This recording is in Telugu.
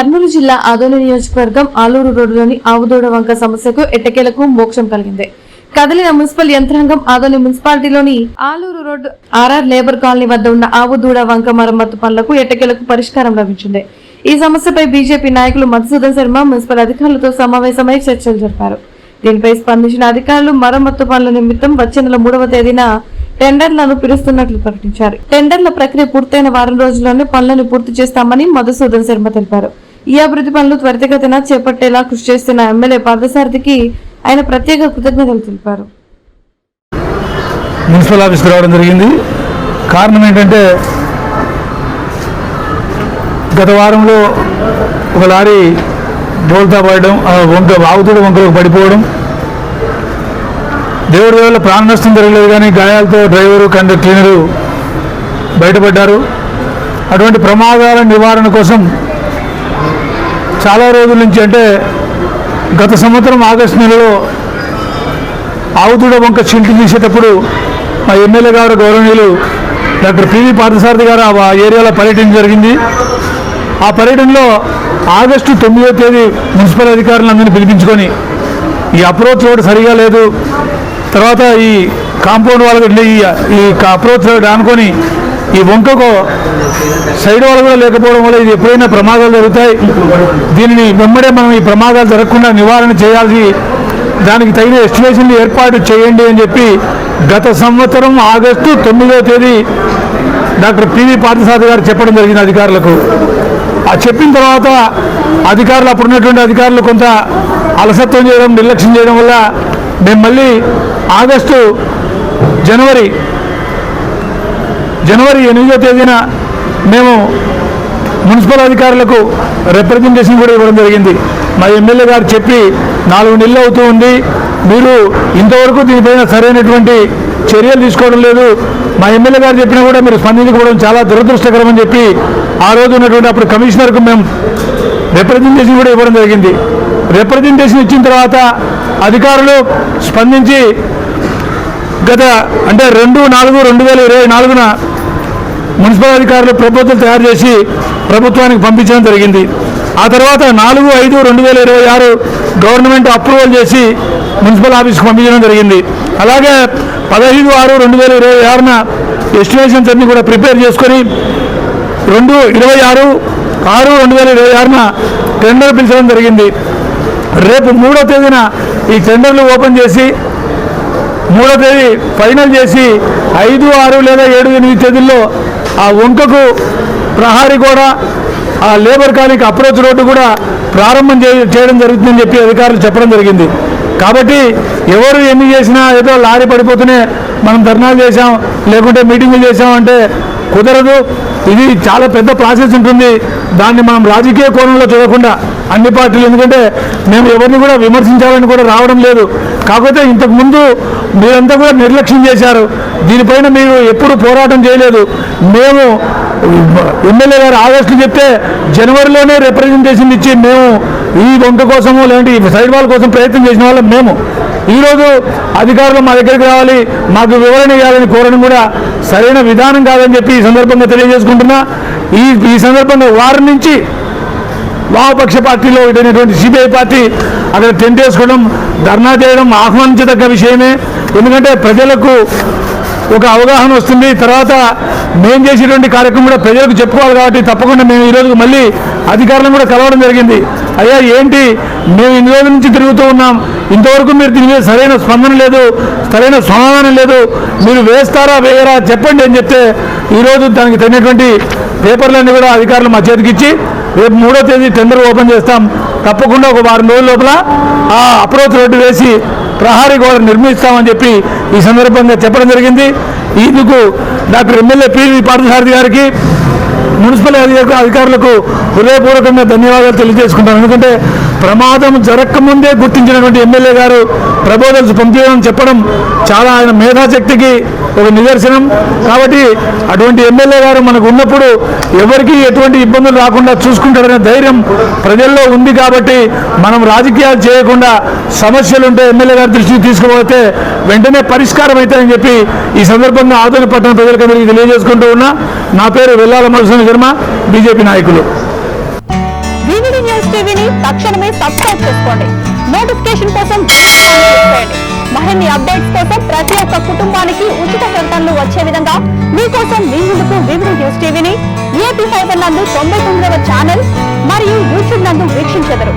కర్నూలు జిల్లా ఆదోని నియోజకవర్గం ఆలూరు రోడ్డులోని ఆవుదూడ వంక సమస్యకు ఎట్టకేలకు మోక్షం కలిగింది. కదిలిన మున్సిపల్ యంత్రాంగం ఆదోని మున్సిపాలిటీలోని Aluru road RR labour colony వద్ద ఉన్న ఆవుదూడ వంక మరమ్మతు పనులకు ఎట్టకేలకు పరిష్కారం లభించింది. ఈ సమస్యపై బీజేపీ నాయకులు మధుసూదన్ శర్మ మున్సిపల్ అధికారులతో సమావేశమై చర్చలు జరిపారు. దీనిపై స్పందించిన అధికారులు మరమ్మతు పనుల నిమిత్తం వచ్చే నెల 3వ తేదీన టెండర్లను పిలుస్తున్నట్లు ప్రకటించారు. టెండర్ల ప్రక్రియ పూర్తయిన వారం రోజుల్లోనే పనులను పూర్తి చేస్తామని మధుసూదన్ శర్మ తెలిపారు. ఈ అభివృద్ధి పనులు త్వరితగతిన చేపట్టేలా కృషి చేస్తున్న ఎమ్మెల్యే పార్థసారథికి ఆయన ప్రత్యేక కృతజ్ఞతలు తెలిపారు. మున్సిపల్ ఆఫీస్కి రావడం జరిగింది. కారణం ఏంటంటే గత వారంలో ఒక లారీ బోల్తా పడడం, ఆవుదూడ వంకలకు పడిపోవడం, దేవుడి వల్ల ప్రాణ నష్టం జరగలేదు కానీ గాయాలతో డ్రైవరు క్లీనరు బయటపడ్డారు. అటువంటి ప్రమాదాల నివారణ కోసం చాలా రోజుల నుంచి అంటే గత సంవత్సరం ఆగస్టు నెలలో ఆవుదూడ వంక చిల్టి తీసేటప్పుడు మా ఎమ్మెల్యే గారు గౌరవనీయులు డాక్టర్ పివి పార్థసారథి గారు ఆ ఏరియాలో పర్యటన జరిగింది. ఆ పర్యటనలో ఆగస్టు 9వ తేదీ మున్సిపల్ అధికారులందరినీ పిలిపించుకొని ఈ అప్రోచ్ రోడ్ సరిగా లేదు, తర్వాత ఈ కాంపౌండ్ వాళ్ళకు ఈ అప్రోచ్ రోడ్ ఆనుకొని ఈ వంకకు సైడ్ వాళ్ళు కూడా లేకపోవడం వల్ల ఇది ఎప్పుడైనా ప్రమాదాలు జరుగుతాయి, దీనిని వెంబడే మనం ఈ ప్రమాదాలు జరగకుండా నివారణ చేయాల్సి, దానికి తగిన ఎస్టిమేషన్లు ఏర్పాటు చేయండి అని చెప్పి గత సంవత్సరం ఆగస్టు 9వ తేదీ డాక్టర్ పివి పార్థసారథి గారు చెప్పడం జరిగింది అధికారులకు. ఆ చెప్పిన తర్వాత అధికారులు అప్పుడున్నటువంటి అధికారులు కొంత అలసత్వం చేయడం, నిర్లక్ష్యం చేయడం వల్ల మేము మళ్ళీ ఆగస్టు జనవరి 8వ తేదీన మేము మున్సిపల్ అధికారులకు రిప్రజెంటేషన్ కూడా ఇవ్వడం జరిగింది. మా ఎమ్మెల్యే గారు చెప్పి 4 నెలలు అవుతూ ఉంది, మీరు ఇంతవరకు దీనిపైన సరైనటువంటి చర్యలు తీసుకోవడం లేదు, మా ఎమ్మెల్యే గారు చెప్పినా కూడా మీరు స్పందించుకోవడం చాలా దురదృష్టకరం అని చెప్పి ఆ రోజు ఉన్నటువంటి అప్పుడు కమిషనర్కు మేము రిప్రజెంటేషన్ కూడా ఇవ్వడం జరిగింది. రిప్రజెంటేషన్ ఇచ్చిన తర్వాత అధికారులు స్పందించి గత అంటే 2/4/2024 మున్సిపల్ అధికారులు ప్రపోజల్ తయారు చేసి ప్రభుత్వానికి పంపించడం జరిగింది. ఆ తర్వాత 4/5/2026 గవర్నమెంట్ అప్రూవల్ చేసి మున్సిపల్ ఆఫీస్కి పంపించడం జరిగింది. అలాగే 15/6/2026 ఎస్టిమేషన్స్ అన్ని కూడా ప్రిపేర్ చేసుకొని 26/6/2026 టెండర్ పిలిచడం జరిగింది. రేపు 3వ తేదీన ఈ టెండర్లు ఓపెన్ చేసి 3వ తేదీ ఫైనల్ చేసి 5, 6 లేదా 7, 8 తేదీల్లో ఆ వంకకు ప్రహారీ కూడా ఆ లేబర్ కాలనీకి అప్రోచ్ రోడ్డు కూడా ప్రారంభం చేయడం జరుగుతుందని చెప్పి అధికారులు చెప్పడం జరిగింది. కాబట్టి ఎవరు ఎన్ని చేసినా ఏదో లారీ పడిపోతూనే మనం ధర్నాలు చేసాం లేకుంటే మీటింగులు చేసాం అంటే కుదరదు. ఇది చాలా పెద్ద ప్రాసెస్ ఉంటుంది. దాన్ని మనం రాజకీయ కోణంలో చూడకుండా అన్ని పార్టీలు, ఎందుకంటే మేము ఎవరిని కూడా విమర్శించాలని కూడా రావడం లేదు, కాకపోతే ఇంతకుముందు మీరంతా కూడా నిర్లక్ష్యం చేశారు, దీనిపైన మీరు ఎప్పుడు పోరాటం చేయలేదు. మేము ఎమ్మెల్యే గారు ఆగస్టు చెప్తే జనవరిలోనే రిప్రజెంటేషన్ ఇచ్చి మేము ఈ వంక కోసము లేదంటే ఈ సైడ్ వాల్ కోసం ప్రయత్నం చేసిన వాళ్ళం మేము. ఈరోజు అధికారులు మా దగ్గరికి రావాలి, మాకు వివరణ ఇవ్వాలని కోరడం కూడా సరైన విధానం కాదని చెప్పి ఈ సందర్భంగా తెలియజేసుకుంటున్నా. ఈ సందర్భంగా వారం నుంచి వామపక్ష పార్టీలో ఇటైనటువంటి సిపిఐ పార్టీ అక్కడ టెంట్ వేసుకోవడం, ధర్నా చేయడం ఆహ్వానించదగ్గ విషయమే. ఎందుకంటే ప్రజలకు ఒక అవగాహన వస్తుంది, తర్వాత మేము చేసేటువంటి కార్యక్రమం కూడా ప్రజలకు చెప్పుకోవాలి. కాబట్టి తప్పకుండా మేము ఈరోజు మళ్ళీ అధికారులను కూడా కలవడం జరిగింది. అయ్యా ఏంటి మేము ఇన్ని రోజుల నుంచి తిరుగుతూ ఉన్నాం, ఇంతవరకు మీరు దీని మీద సరైన స్పందన లేదు, సరైన సమాధానం లేదు, మీరు వేస్తారా వేయరా చెప్పండి అని చెప్తే ఈరోజు దానికి తగినటువంటి పేపర్లన్నీ కూడా అధికారులు మా చేతికి ఇచ్చి రేపు 3వ తేదీ టెండర్ ఓపెన్ చేస్తాం. తప్పకుండా ఒక వారం రోజుల లోపల ఆ అప్రోచ్ రోడ్డు వేసి ప్రహారీ గోడ నిర్మిస్తామని చెప్పి ఈ సందర్భంగా చెప్పడం జరిగింది. ఇందుకు డాక్టర్ ఎమ్మెల్యే పివి పార్థసారథి గారికి, మున్సిపల్ అధికారులకు హృదయపూర్వకంగా ధన్యవాదాలు తెలియజేసుకుంటాను. ఎందుకంటే ప్రమాదం జరగకముందే గుర్తించినటువంటి ఎమ్మెల్యే గారు ప్రపోజల్స్ పంపించడం చెప్పడం చాలా ఆయన మేధాశక్తికి ఒక నిదర్శనం. కాబట్టి అటువంటి ఎమ్మెల్యే గారు మనకు ఉన్నప్పుడు ఎవరికి ఎటువంటి ఇబ్బందులు రాకుండా చూసుకుంటారనే ధైర్యం ప్రజల్లో ఉంది. కాబట్టి మనం రాజకీయాలు చేయకుండా సమస్యలుంటే ఎమ్మెల్యే గారి దృష్టికి తీసుకుపోతే వెంటనే పరిష్కారం అవుతాయని చెప్పి ఈ సందర్భంగా ఆదోని పట్టణ ప్రజలకందరికీ తెలియజేసుకుంటూ ఉన్నా. నా పేరు వెల్లాల మధుసూదన్ శర్మ, బీజేపీ నాయకులు. టీవీని తక్షణమే సబ్స్క్రైబ్ చేసుకోండి. నోటిఫికేషన్ కోసం బెల్ ఐకాన్ క్లిక్ చేయండి. మరిన్ని అప్డేట్స్ కోసం ప్రతి ఒక్క కుటుంబానికి ఉచిత ప్రకటనలు వచ్చే విధంగా మీకోసం మీ ముందుకు వివిధ న్యూస్ టీవీని AP5 నందు 99వ ఛానల్ మరియు యూట్యూబ్ నందు వీక్షించెదరు.